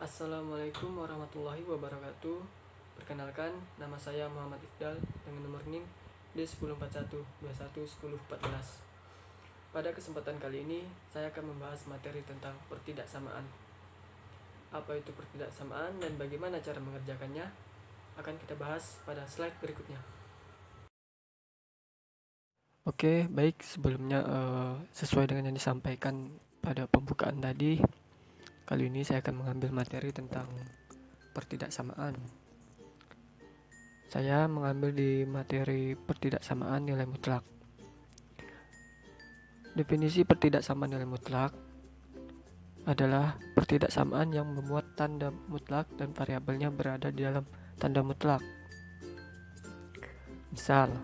Assalamualaikum warahmatullahi wabarakatuh. Perkenalkan, nama saya Muhammad Ifdal dengan nomor NIM D1041211014. Pada kesempatan kali ini, saya akan membahas materi tentang pertidaksamaan. Apa itu pertidaksamaan dan bagaimana cara mengerjakannya akan kita bahas pada slide berikutnya. Oke, baik. Sebelumnya sesuai dengan yang disampaikan pada pembukaan tadi, kali ini saya akan mengambil materi tentang pertidaksamaan. Saya mengambil di materi pertidaksamaan nilai mutlak. Definisi pertidaksamaan nilai mutlak adalah pertidaksamaan yang memuat tanda mutlak dan variabelnya berada di dalam tanda mutlak. Misal,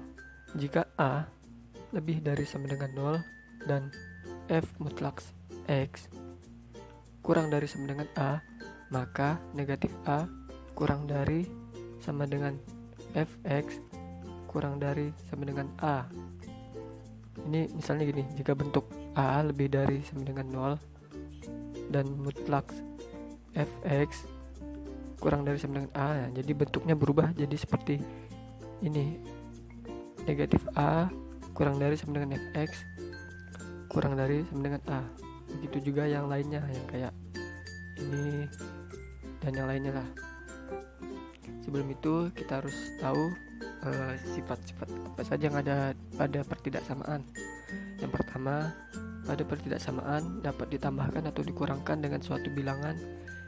jika A lebih dari sama dengan 0 dan F mutlak X kurang dari sama dengan A, maka negatif A kurang dari sama dengan Fx kurang dari sama dengan A. Ini misalnya gini, jika bentuk A lebih dari sama dengan 0 dan mutlak Fx kurang dari sama dengan A, jadi bentuknya berubah jadi seperti ini. Negatif A kurang dari sama dengan Fx kurang dari sama dengan A. Begitu juga yang lainnya, yang kayak ini dan yang lainnya lah. Sebelum itu kita harus tahu sifat-sifat apa saja yang ada pada pertidaksamaan. Yang pertama, pada pertidaksamaan dapat ditambahkan atau dikurangkan dengan suatu bilangan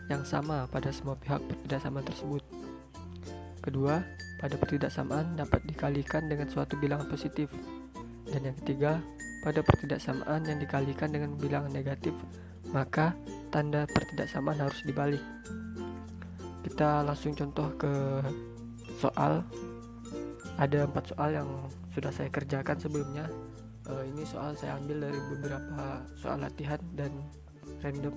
yang sama pada semua pihak pertidaksamaan tersebut. Kedua, pada pertidaksamaan dapat dikalikan dengan suatu bilangan positif. Dan yang ketiga, pada pertidaksamaan yang dikalikan dengan bilangan negatif, maka tanda pertidaksamaan harus dibalik. Kita langsung contoh ke soal. Ada 4 soal yang sudah saya kerjakan sebelumnya. Ini soal saya ambil dari beberapa soal latihan dan random.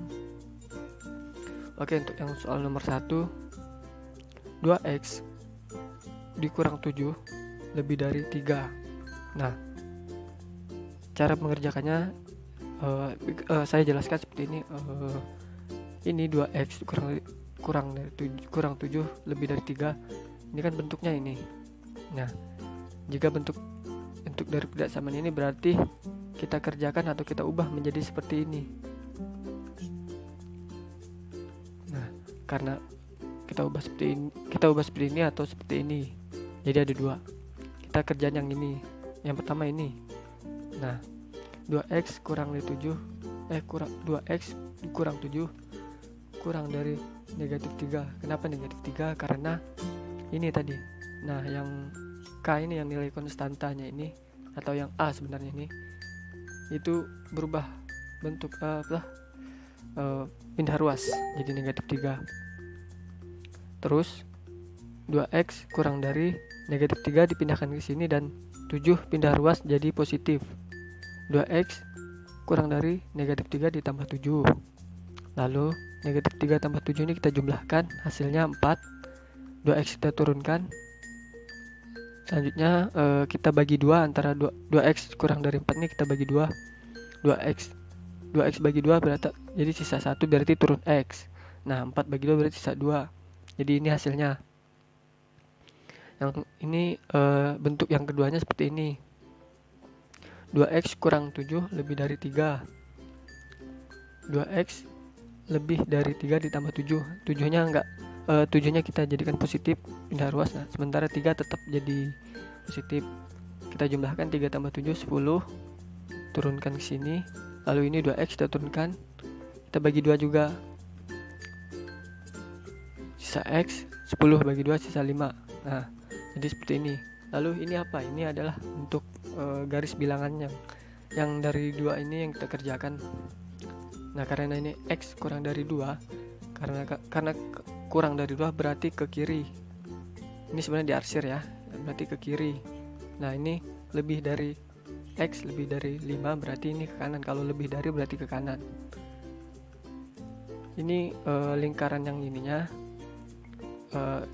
Oke, untuk yang soal nomor 1, 2x dikurang 7 lebih dari 3. Nah, cara mengerjakannya saya jelaskan seperti ini. Ini 2x kurang 7 lebih dari 3. Ini kan bentuknya ini. Nah, jika bentuk dari pertidaksamaan ini berarti kita kerjakan atau kita ubah menjadi seperti ini. Nah, karena kita ubah seperti ini atau seperti ini. Jadi ada 2. Kita kerjaan yang ini. Yang pertama ini. Nah, 2x kurang dari 7 2x kurang 7 kurang dari negatif 3. Kenapa negatif 3? Karena ini tadi. Nah, yang K ini yang nilai konstantanya ini, atau yang A sebenarnya ini, itu berubah bentuk pindah ruas jadi negatif 3. Terus 2x kurang dari negatif 3 dipindahkan ke sini dan 7 pindah ruas jadi positif. 2x kurang dari negatif 3 ditambah 7. Lalu negatif 3 tambah 7 ini kita jumlahkan, hasilnya 4. 2x kita turunkan. Selanjutnya kita bagi 2 antara 2x kurang dari 4 ini kita bagi 2. 2x bagi 2 berarti jadi sisa 1, berarti turun x. Nah, 4 bagi 2 berarti sisa 2. Jadi ini hasilnya. Yang ini bentuk yang keduanya seperti ini. 2x kurang 7 lebih dari 3. 2x lebih dari 3 ditambah 7. 7-nya kita jadikan positif, pindah ruas. Nah, sementara 3 tetap jadi positif. Kita jumlahkan 3 tambah 7 10. Turunkan ke sini. Lalu ini 2x kita turunkan. Kita bagi 2 juga. Sisa x 10 bagi 2 sisa 5. Nah, jadi seperti ini. Lalu ini apa? Ini adalah untuk garis bilangan yang dari 2 ini yang kita kerjakan. Nah, karena ini x kurang dari 2, karena kurang dari 2 berarti ke kiri. Ini sebenarnya diarsir ya, berarti ke kiri. Nah, ini lebih dari x lebih dari 5 berarti ini ke kanan. Kalau lebih dari berarti ke kanan. Ini lingkaran yang ininya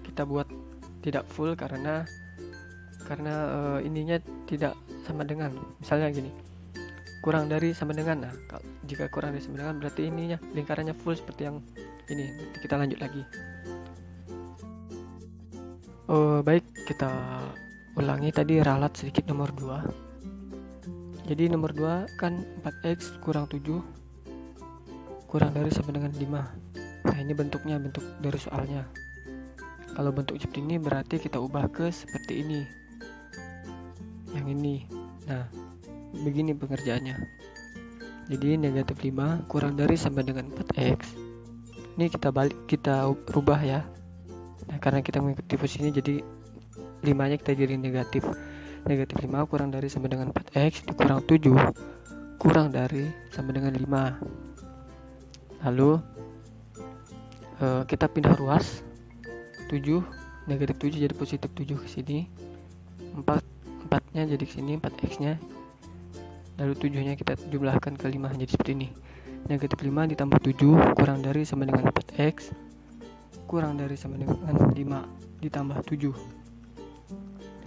kita buat tidak full karena ininya tidak sama dengan, misalnya gini, kurang dari sama dengan. Nah, jika kurang dari sama dengan berarti ininya lingkarannya full seperti yang ini. Nanti kita lanjut lagi. Baik, kita ulangi tadi ralat sedikit nomor 2. Jadi nomor 2 kan 4x kurang 7 kurang dari sama dengan 5. Nah, ini bentuknya, bentuk dari soalnya. Kalau bentuk seperti ini berarti kita ubah ke seperti ini. Yang ini. Nah, begini pengerjaannya. Jadi negatif 5 kurang dari sama dengan 4x. Ini kita rubah ya. Nah, karena kita mengikuti posisi ini jadi 5 nya kita jadi negatif. Negatif 5 kurang dari sama dengan 4x dikurang 7 kurang dari sama dengan 5. Lalu kita pindah ruas. 7 negatif 7 jadi positif 7 ke sini. 4 nya jadi ke sini, 4x nya. Lalu 7 nya kita jumlahkan ke 5 jadi seperti ini. Negatif 5 ditambah 7 kurang dari sama dengan 4x kurang dari sama dengan 5 ditambah 7.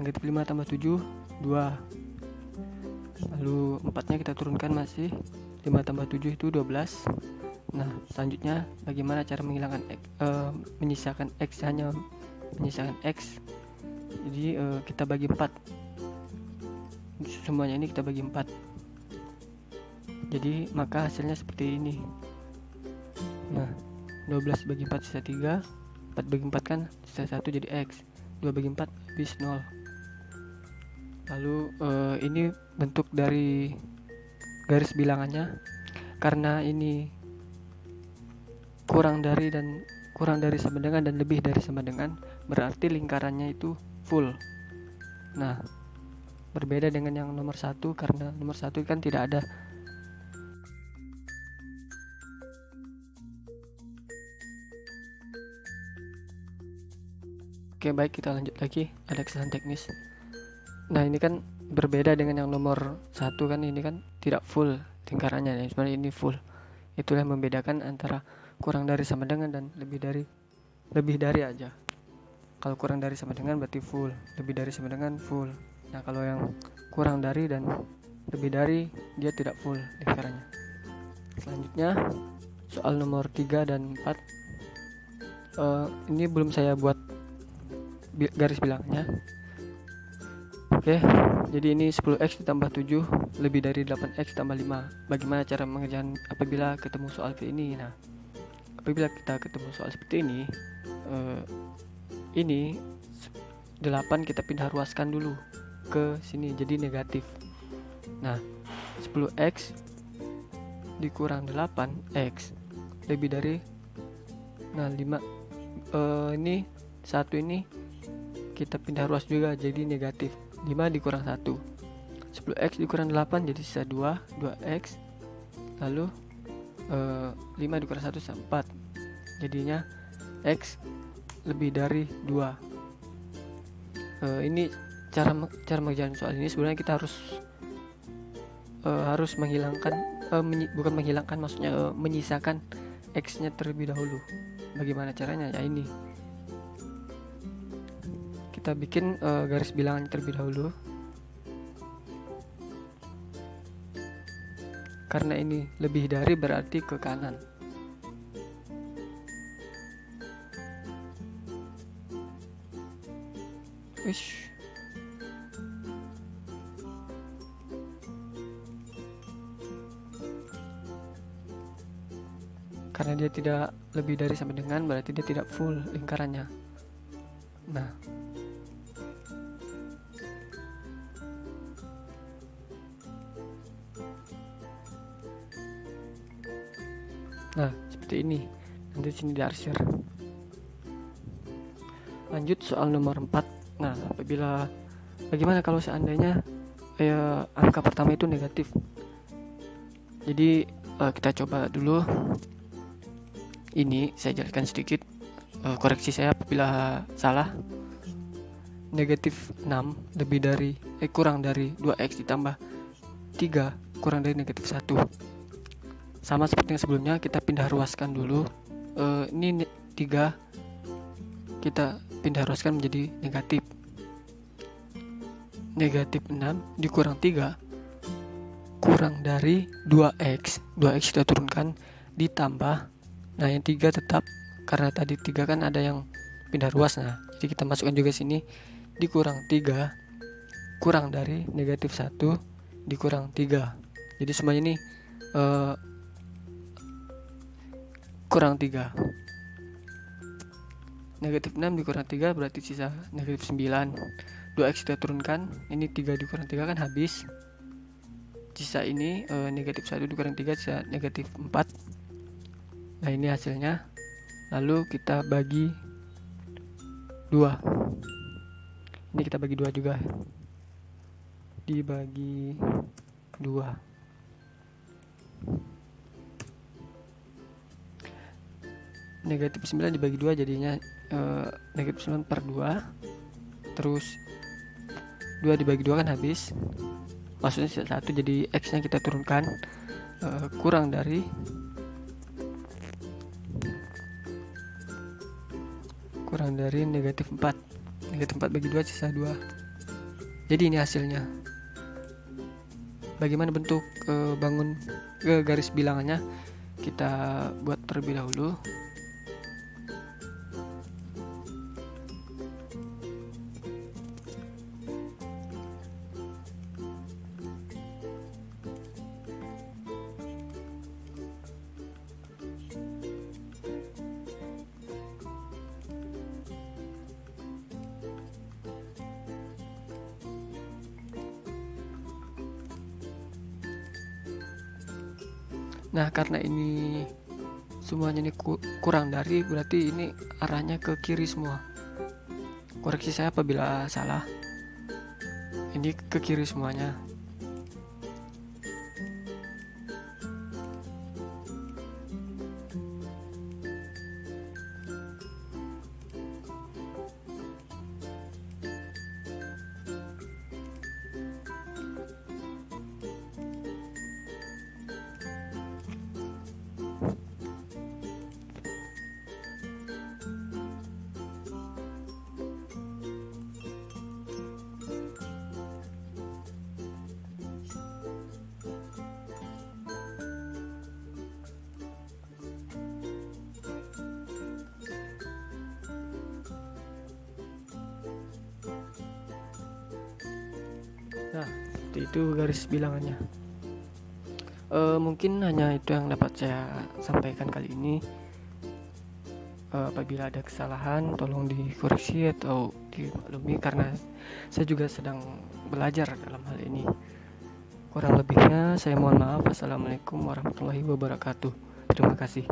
Negatif 5 tambah 7 2. Lalu 4 nya kita turunkan masih 5 tambah 7 itu 12. Nah, selanjutnya bagaimana cara menghilangkan menyisakan x, hanya menyisakan x. Jadi kita bagi 4. Semuanya ini kita bagi 4. Jadi maka hasilnya seperti ini. Nah, 12 bagi 4 sisa 3. 4 bagi 4 kan sisa 1 jadi x. 2 bagi 4 habis 0. Lalu ini bentuk dari garis bilangannya. Karena ini kurang dari sama dengan dan lebih dari sama dengan, berarti lingkarannya itu full. Nah, berbeda dengan yang nomor 1, karena nomor 1 kan tidak ada. Oke, baik, kita lanjut lagi. Ada kesalahan teknis. Nah, ini kan berbeda dengan yang nomor 1 kan, ini kan tidak full lingkarannya. Nah, sebenarnya ini full. Itulah yang membedakan antara kurang dari sama dengan dan lebih dari aja. Kalau kurang dari sama dengan berarti full, lebih dari sama dengan full. Nah, kalau yang kurang dari dan lebih dari dia tidak full lingkarannya. Selanjutnya soal nomor 3 dan 4. Ini belum saya buat garis bilangnya. Oke, jadi ini 10x ditambah 7 lebih dari 8x tambah 5. Bagaimana cara mengerjakan apabila ketemu soal seperti ini? Nah, apabila kita ketemu soal seperti ini 8 kita pindah ruaskan dulu ke sini jadi negatif. Nah, 10x dikurang 8x lebih dari 5. Ini 1 ini kita pindah ruas juga jadi negatif. 5 dikurang 1. 10x dikurang 8 jadi sisa 2x. Lalu 5 dikurang 1 sisa 4. Jadinya x lebih dari 2. Ini cara mengerjakan soal ini sebenarnya kita harus menghilangkan bukan menghilangkan, maksudnya menyisakan x-nya terlebih dahulu. Bagaimana caranya? Ya ini. Kita bikin garis bilangan terlebih dahulu. Karena ini lebih dari berarti ke kanan. Wish. Karena dia tidak lebih dari sama dengan berarti dia tidak full lingkarannya. Nah, seperti ini. Nanti sini diarsir. Lanjut soal nomor 4. Nah, bagaimana kalau seandainya angka pertama itu negatif? Jadi kita coba dulu. Ini saya jelaskan sedikit, koreksi saya apabila salah. Negatif 6 kurang dari 2x ditambah 3 kurang dari negatif 1. Sama seperti yang sebelumnya, kita pindah ruaskan dulu. Ini 3 kita pindah ruaskan menjadi negatif. Negatif 6 dikurang 3 kurang dari 2x. 2x kita turunkan ditambah, nah yang 3 tetap, karena tadi 3 kan ada yang pindah ruas, nah jadi kita masukkan juga sini, dikurang 3 kurang dari negatif 1 dikurang 3. Jadi semuanya ini kurang 3. Negatif 6 dikurang 3 berarti sisa negatif 9. 2x kita turunkan, ini 3 dikurang 3 kan habis. Sisa ini negatif 1 dikurang 3 sisa negatif 4. Nah ini hasilnya. Lalu kita bagi 2. Ini kita bagi 2 juga. Dibagi 2. Negatif 9 dibagi 2 jadinya negatif 9 per 2. Terus 2 dibagi 2 kan habis, maksudnya sisa 1, jadi x nya kita turunkan, kurang dari negatif 4. Negatif 4 bagi 2 sisa 2. Jadi ini hasilnya. Bagaimana bentuk bangun garis bilangannya, kita buat terlebih dahulu. Nah karena ini semuanya ini kurang dari, berarti ini arahnya ke kiri semua. Koreksi saya apabila salah. Ini ke kiri semuanya. Nah, seperti itu garis bilangannya. Mungkin hanya itu yang dapat saya sampaikan kali ini. Apabila ada kesalahan, tolong dikoreksi atau dimaklumi, karena saya juga sedang belajar dalam hal ini. Kurang lebihnya saya mohon maaf. Assalamualaikum warahmatullahi wabarakatuh. Terima kasih.